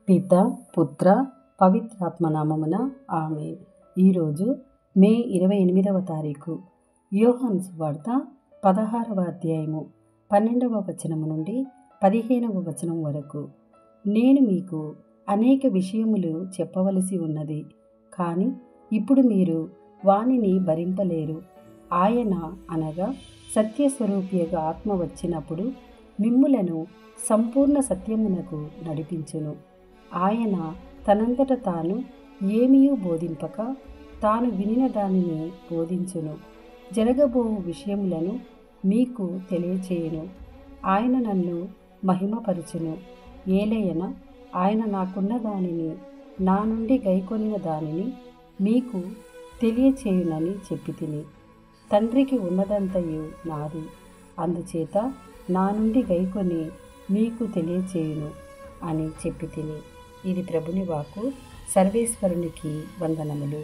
పిత పుత్ర పవిత్రాత్మనామమున ఆమేన్. ఈరోజు మే 28వ తారీఖు. యోహాను సువార్త 16వ అధ్యాయము 12వ వచనము నుండి 15వ వచనం వరకు. నేను మీకు అనేక విషయములు చెప్పవలసి ఉన్నది, కానీ ఇప్పుడు మీరు వానిని భరింపలేరు. ఆయన అనగా సత్యస్వరూపియగు ఆత్మ వచ్చినప్పుడు మిమ్ములను సంపూర్ణ సత్యమునకు నడిపించును. ఆయన తనంతట తాను ఏమీయూ బోధింపక తాను వినిన దానిని బోధించును. జరగబో విషయములను మీకు తెలియచేయును. ఆయన నన్ను మహిమపరచును. ఏలయన ఆయన నాకున్న దానిని, నా నుండి గైకొనిన దానిని మీకు తెలియచేయునని చెప్పితిని. తండ్రికి ఉన్నదంతయు నాది, అందుచేత నా నుండి గైకొని మీకు తెలియచేయును అని చెప్పితిని. ఇది ప్రభుని వాక్కు. సర్వేశ్వరునికి వందనములు.